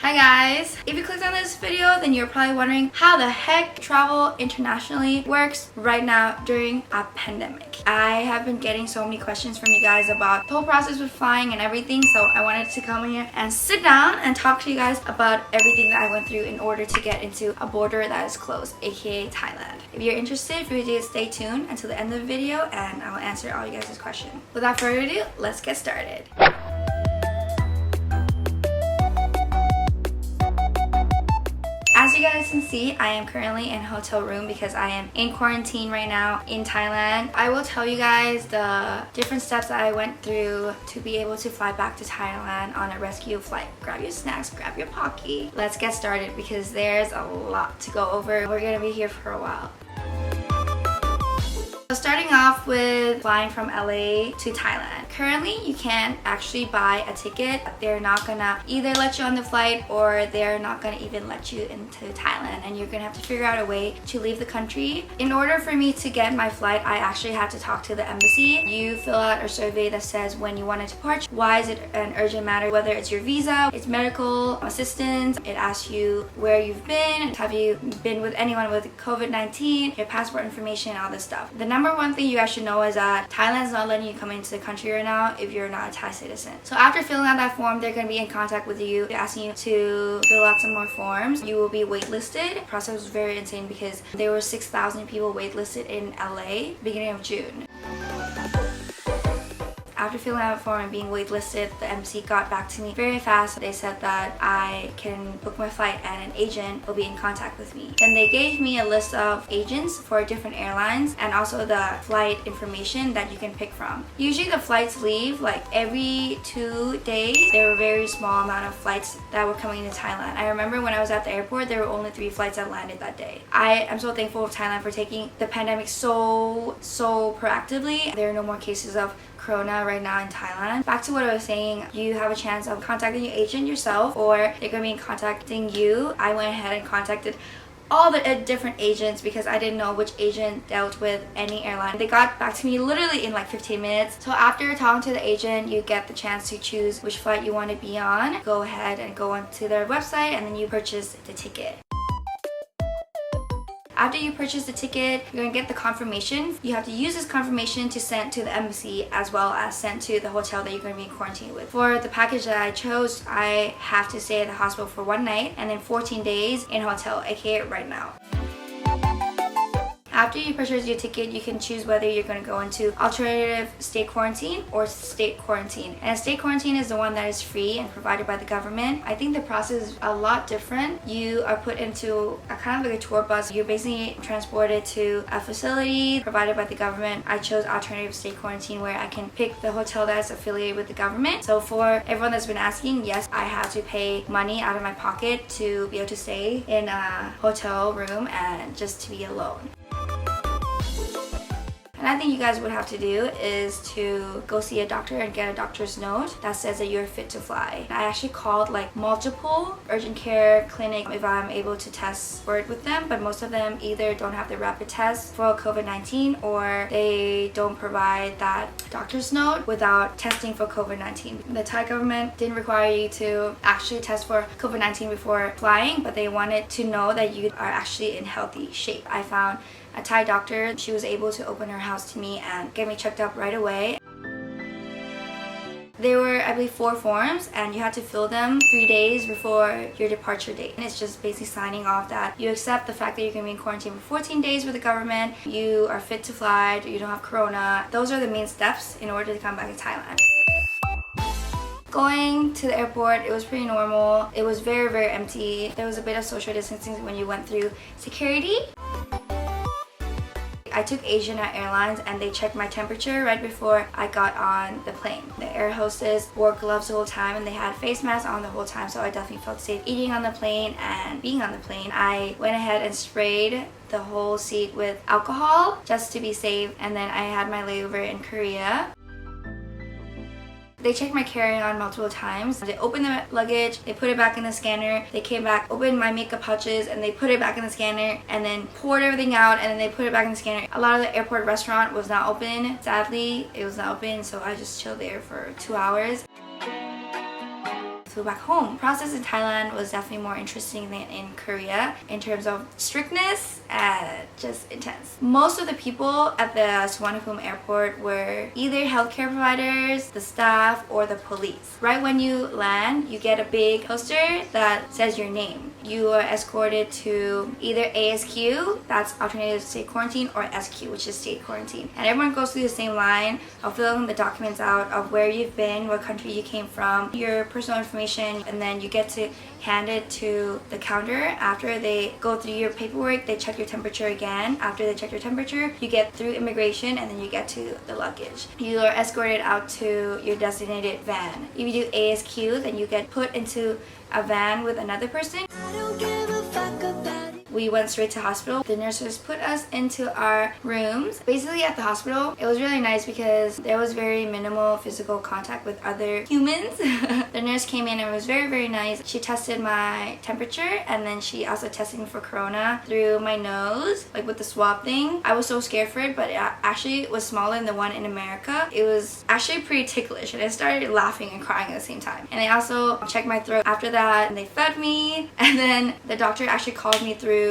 Hi guys! If you clicked on this video, then you're probably wondering how the heck travel internationally works right now during a pandemic. I have been getting so many questions from you guys about the whole process with flying and everything, so I wanted to come here and sit down and talk to you guys about everything that I went through in order to get into a border that is closed, aka Thailand. If you're interested, please stay tuned until the end of the video and I'll answer all you guys' questions. Without further ado, let's get started. As you guys can see, I am currently in a hotel room because I am in quarantine right now in Thailand. I will tell you guys the different steps that I went through to be able to fly back to Thailand on a rescue flight. Grab your snacks, grab your pocky. Let's get started because there's a lot to go over. We're gonna be here for a while. So starting off with flying from LA to Thailand. Currently, you can't actually buy a ticket. They're not gonna either let you on the flight or they're not gonna even let you into Thailand, and you're gonna have to figure out a way to leave the country. In order for me to get my flight, I actually had to talk to the embassy. You fill out a survey that says when you want to depart, why is it an urgent matter, whether it's your visa, it's medical assistance, it asks you where you've been, have you been with anyone with COVID-19, your passport information, all this stuff. The number one thing you guys should know is that Thailand's not letting you come into the country right now if you're not a Thai citizen. So after filling out that form, they're going to be in contact with you, asking you to fill out some more forms. You will be waitlisted. The process was very insane because there were 6,000 people waitlisted in LA beginning of June. After filling out a form and being waitlisted, the embassy got back to me very fast. They said that I can book my flight and an agent will be in contact with me. And they gave me a list of agents for different airlines and also the flight information that you can pick from. Usually the flights leave like every 2 days. There were a very small amount of flights that were coming into Thailand. I remember when I was at the airport, there were only 3 flights that landed that day. I am so thankful of Thailand for taking the pandemic so proactively. There are no more cases of Corona right now in Thailand. Back to what I was saying, you have a chance of contacting your agent yourself or they're going to be contacting you. I went ahead and contacted all the different agents because I didn't know which agent dealt with any airline. They got back to me literally in like 15 minutes. So after talking to the agent, you get the chance to choose which flight you want to be on. Go ahead and go onto their website and then you purchase the ticket. After you purchase the ticket, you're going to get the confirmation. You have to use this confirmation to send to the embassy as well as send to the hotel that you're going to be in quarantine with. For the package that I chose, I have to stay at the hospital for 1 night and then 14 days in hotel, aka right now. After you purchase your ticket, you can choose whether you're going to go into alternative state quarantine or state quarantine. And state quarantine is the one that is free and provided by the government. I think the process is a lot different. You are put into a kind of like a tour bus. You're basically transported to a facility provided by the government. I chose alternative state quarantine where I can pick the hotel that's affiliated with the government. So for everyone that's been asking, yes, I have to pay money out of my pocket to be able to stay in a hotel room and just to be alone. Another thing you guys would have to do is to go see a doctor and get a doctor's note that says that you're fit to fly. I actually called like multiple urgent care clinic if I'm able to test for it with them, but most of them either don't have the rapid test for COVID-19 or they don't provide that doctor's note without testing for COVID-19. The Thai government didn't require you to actually test for COVID-19 before flying, but they wanted to know that you are actually in healthy shape. I found a Thai doctor. She was able to open her house to me and get me checked up right away. There were, I believe, 4 forms and you had to fill them 3 days before your departure date. And it's just basically signing off that you accept the fact that you're going to be in quarantine for 14 days with the government, you are fit to fly, you don't have corona. Those are the main steps in order to come back to Thailand. Going to the airport, it was pretty normal. It was very empty. There was a bit of social distancing when you went through security. I took Asiana Airlines and they checked my temperature right before I got on the plane. The air hostess wore gloves the whole time and they had face masks on the whole time, so I definitely felt safe eating on the plane and being on the plane. I went ahead and sprayed the whole seat with alcohol just to be safe, and then I had my layover in Korea. They checked my carry-on multiple times. They opened the luggage, they put it back in the scanner, they came back, opened my makeup pouches, and they put it back in the scanner, and then poured everything out, and then they put it back in the scanner. A lot of the airport restaurant was not open. Sadly, it was not open, so I just chilled there for 2 hours. flew back home. Process in Thailand was definitely more interesting than in Korea in terms of strictness and just intense. Most of the people at the Suvarnabhumi airport were either healthcare providers, the staff, or the police. Right when you land, you get a big poster that says your name. You are escorted to either ASQ, that's alternative state quarantine, or SQ, which is state quarantine. And everyone goes through the same line of filling the documents out of where you've been, what country you came from, your personal information, and then you get to hand it to the counter. After they go through your paperwork, they check your temperature again. After they check your temperature, you get through immigration, and then you get to the luggage. You are escorted out to your designated van. If you do ASQ, then you get put into a van with another person. We went straight to hospital. The nurses put us into our rooms. Basically at the hospital, it was really nice because there was very minimal physical contact with other humans. The nurse came in and was very, very nice. She tested my temperature, and then she also tested me for corona through my nose, like with the swab thing. I was so scared for it, but it actually was smaller than the one in America. It was actually pretty ticklish, and I started laughing and crying at the same time. And they also checked my throat after that, and they fed me, and then the doctor actually called me through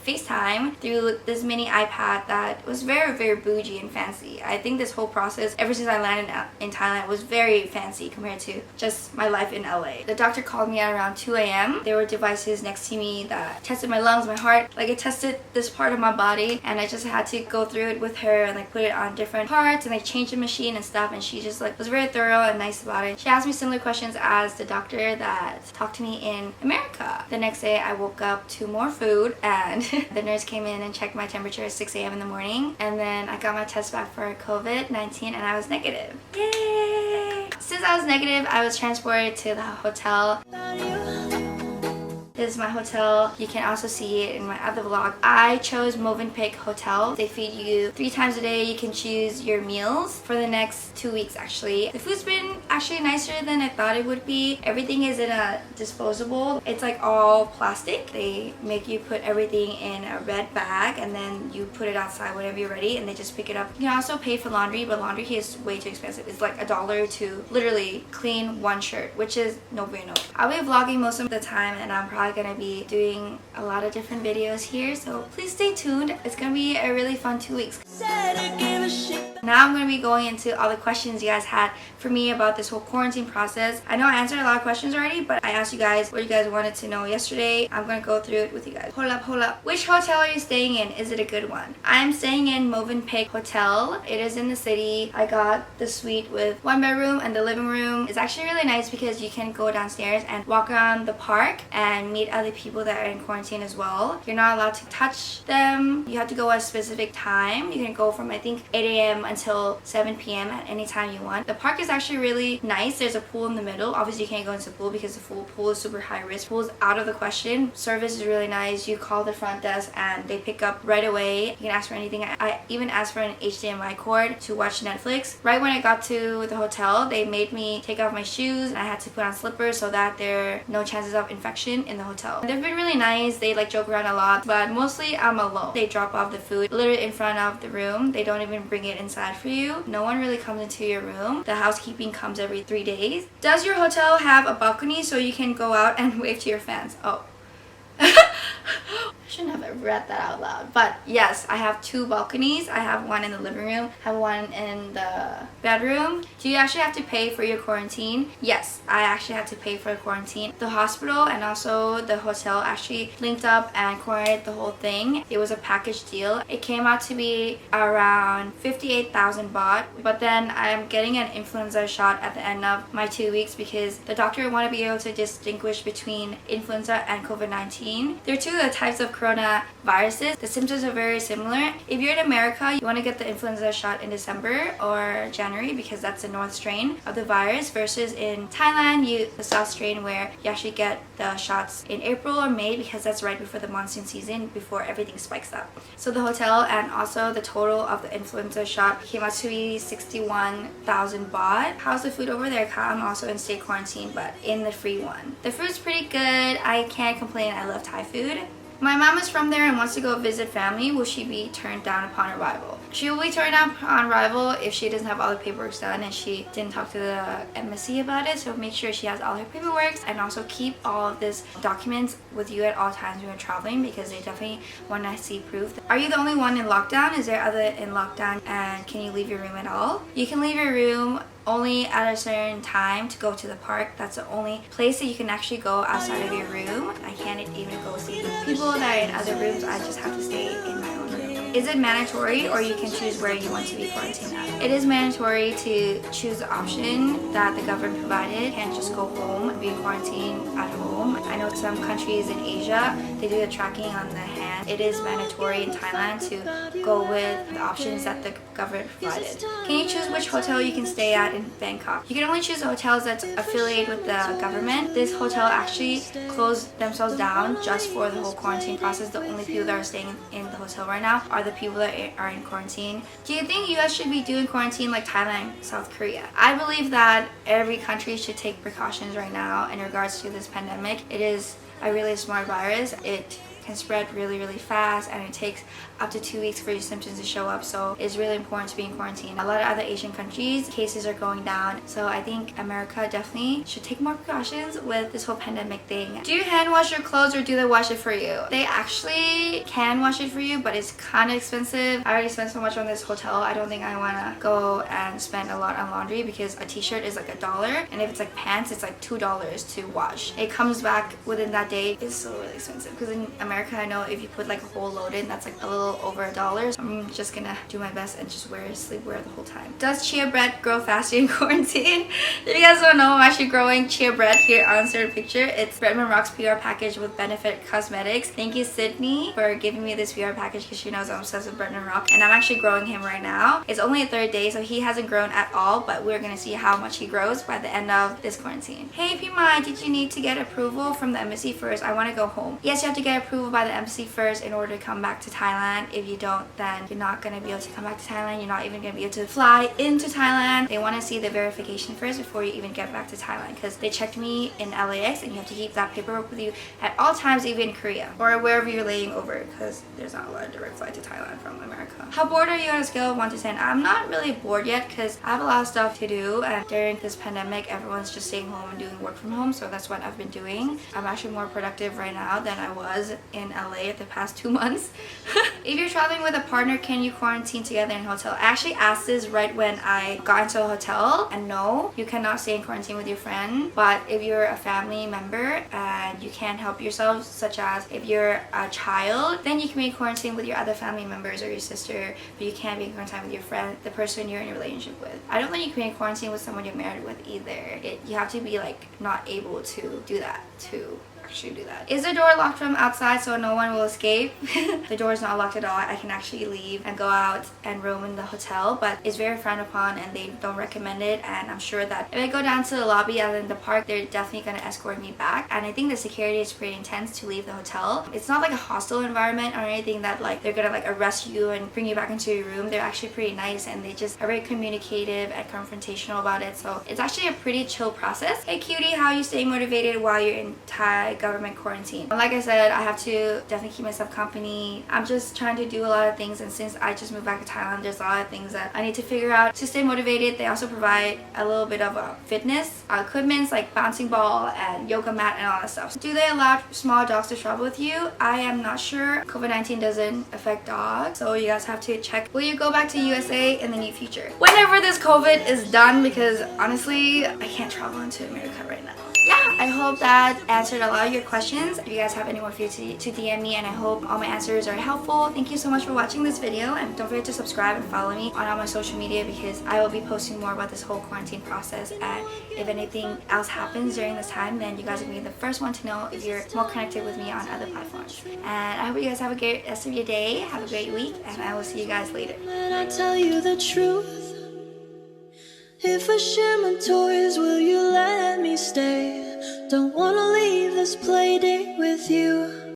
FaceTime through this mini iPad that was very, very bougie and fancy. I think this whole process ever since I landed in Thailand was very fancy compared to just my life in LA. The doctor called me at around 2 a.m. There were devices next to me that tested my lungs, my heart, like it tested this part of my body, and I just had to go through it with her and like put it on different parts and like change the machine and stuff, and she just like was very thorough and nice about it. She asked me similar questions as the doctor that talked to me in America. The next day I woke up to more food, and the nurse came in and checked my temperature at 6 a.m. in the morning, and then I got my test back for COVID-19 and I was negative. Yay! Since I was negative, I was transported to the hotel. This is my hotel. You can also see it in my other vlog. I chose Movenpick Hotel. They feed you 3 times a day. You can choose your meals for the next 2 weeks actually. The food's been actually nicer than I thought it would be. Everything is in a disposable. It's like all plastic. They make you put everything in a red bag, and then you put it outside whenever you're ready, and they just pick it up. You can also pay for laundry, but laundry here is way too expensive. It's like $1 to literally clean one shirt, which is no bueno. I'll be vlogging most of the time, and I'm probably gonna be doing a lot of different videos here, so please stay tuned. It's gonna be a really fun 2 weeks. Now I'm gonna be going into all the questions you guys had for me about this whole quarantine process. I know I answered a lot of questions already, but I asked you guys what you guys wanted to know yesterday. I'm gonna go through it with you guys. Hold up. Which hotel are you staying in? Is it a good one? I'm staying in Movenpick Hotel. It is in the city. I got the suite with 1 bedroom, and the living room is actually really nice because you can go downstairs and walk around the park and meet other people that are in quarantine as well. You're not allowed to touch them. You have to go at a specific time. You can go from I think 8 a.m. until 7 p.m. at any time you want. The park is actually really nice. There's a pool in the middle. Obviously you can't go into the pool because the pool is super high risk. Pool is out of the question. Service is really nice. You call the front desk and they pick up right away. You can ask for anything. I even asked for an HDMI cord to watch Netflix. Right when I got to the hotel, they made me take off my shoes, and I had to put on slippers so that there are no chances of infection in the hotel. They've been really nice. They like joke around a lot, but mostly I'm alone. They drop off the food literally in front of the room. They don't even bring it inside for you. No one really comes into your room. The housekeeping comes every 3 days. Does your hotel have a balcony so you can go out and wave to your fans? Oh. I shouldn't have read that out loud, but yes, I have 2 balconies. I have one in the living room, I have one in the bedroom. Do you actually have to pay for your quarantine? Yes, I actually had to pay for the quarantine. The hospital and also the hotel actually linked up and coordinated the whole thing. It was a package deal. It came out to be around 58,000 baht, but then I'm getting an influenza shot at the end of my 2 weeks because the doctor wanted to be able to distinguish between influenza and COVID-19. They're 2 of the types of coronaviruses. The symptoms are very similar. If you're in America, you want to get the influenza shot in December or January because that's the north strain of the virus, versus in Thailand, the south strain, where you actually get the shots in April or May because that's right before the monsoon season, before everything spikes up. So the hotel and also the total of the influenza shot came out to be 61,000 baht. How's the food over there? I'm also in state quarantine, but in the free one. The food's pretty good. I can't complain. I love Thai food. My mom is from there and wants to go visit family. Will she be turned down upon arrival? She will be turned down upon arrival if she doesn't have all the paperwork done and she didn't talk to the embassy about it. So make sure she has all her paperwork, and also keep all of this documents with you at all times when you're traveling, because they definitely want to see proof. Are you the only one in lockdown? Is there other in lockdown, and can you leave your room at all? You can leave your room only at a certain time to go to the park. That's the only place that you can actually go outside of your room. I can't even go see people that are in other rooms. I just have to stay in my own room. Is it mandatory, or you can choose where you want to be quarantined at? It is mandatory to choose the option that the government provided. You can't just go home and be quarantined at home. I know some countries in Asia, they do the tracking on the hand. It is mandatory in Thailand to go with the options that the government provided. Can you choose which hotel you can stay at in Bangkok? You can only choose the hotels that's affiliated with the government. This hotel actually closed themselves down just for the whole quarantine process. The only people that are staying in the hotel right now are the people that are in quarantine. Do you think US should be doing quarantine like Thailand, South Korea? I believe that every country should take precautions right now in regards to this pandemic. It is a really smart virus. It can spread really fast, and it takes up to 2 weeks for your symptoms to show up, so it's really important to be in quarantine. A lot of other Asian countries, cases are going down, so I think America definitely should take more precautions with this whole pandemic thing. Do you hand wash your clothes, or do they wash it for you? They actually can wash it for you, but it's kind of expensive. I already spent so much on this hotel. I don't think I want to go and spend a lot on laundry, because a t-shirt is like $1, and if it's like pants, it's like $2 to wash. It comes back within that day. It's so really expensive, because in America, I know if you put like a whole load in, that's like a little over $1. So I'm just gonna do my best and just wear sleepwear the whole time. Does chia bread grow faster in quarantine? If you guys don't know, I'm actually growing chia bread here on certain picture. It's Bretman Rock's PR package with Benefit Cosmetics. Thank you, Sydney, for giving me this PR package, because she knows I'm obsessed with Bretman Rock, and I'm actually growing him right now. It's only a third day, so he hasn't grown at all, but we're gonna see how much he grows by the end of this quarantine. Hey Pima, did you need to get approval from the embassy first? I want to go home. Yes, you have to get approval by the embassy first in order to come back to Thailand. If you don't, then you're not going to be able to come back to Thailand. You're not even going to be able to fly into Thailand. They want to see the verification first before you even get back to Thailand, because they checked me in LAX, and you have to keep that paperwork with you at all times, even in Korea or wherever you're laying over, because there's not a lot of direct flight to Thailand from America. How bored are you on a scale of 1 to 10? I'm not really bored yet, because I have a lot of stuff to do, and during this pandemic, everyone's just staying home and doing work from home, so that's what I've been doing. I'm actually more productive right now than I was in LA the past 2 months. If you're traveling with a partner, can you quarantine together in a hotel? I actually asked this right when I got into a hotel, and no, you cannot stay in quarantine with your friend. But if you're a family member and you can't help yourself, such as if you're a child, then you can be in quarantine with your other family members or your sister, but you can't be in quarantine with your friend, the person you're in a relationship with. I don't think you can be in quarantine with someone you're married with either. You have to be like not able to do that to actually do that. Is the door locked from outside so no one will escape? The door is not locked at all. I can actually leave and go out and roam in the hotel, but it's very frowned upon and they don't recommend it. And I'm sure that if I go down to the lobby and in the park, they're definitely going to escort me back. And I think the security is pretty intense to leave the hotel. It's not like a hostile environment or anything that like they're gonna like arrest you and bring you back into your room. They're actually pretty nice, and they just are very communicative and confrontational about it. So it's actually a pretty chill process. Hey cutie, how are you staying motivated while you're in Thai government quarantine? Like I said, I have to definitely keep myself company. I'm just trying to do a lot of things, and since I just moved back to Thailand, there's a lot of things that I need to figure out to stay motivated. They also provide a little bit of fitness equipment like bouncing ball and yoga mat and all that stuff. Do they allow small dogs to travel with you? I am not sure. COVID-19 doesn't affect dogs, so you guys have to check. Will you go back to USA in the near future? Whenever this COVID is done, because honestly, I can't travel into America right now. Yeah, I hope that answered a lot of your questions. If you guys have any more, feel free to DM me, and I hope all my answers are helpful. Thank you so much for watching this video, and don't forget to subscribe and follow me on all my social media, because I will be posting more about this whole quarantine process, and if anything else happens during this time, then you guys will be the first one to know if you're more connected with me on other platforms. And I hope you guys have a great rest of your day, have a great week, and I will see you guys later. When I tell you the truth, if I share my toys, will you let me stay? Don't wanna leave this play date with you.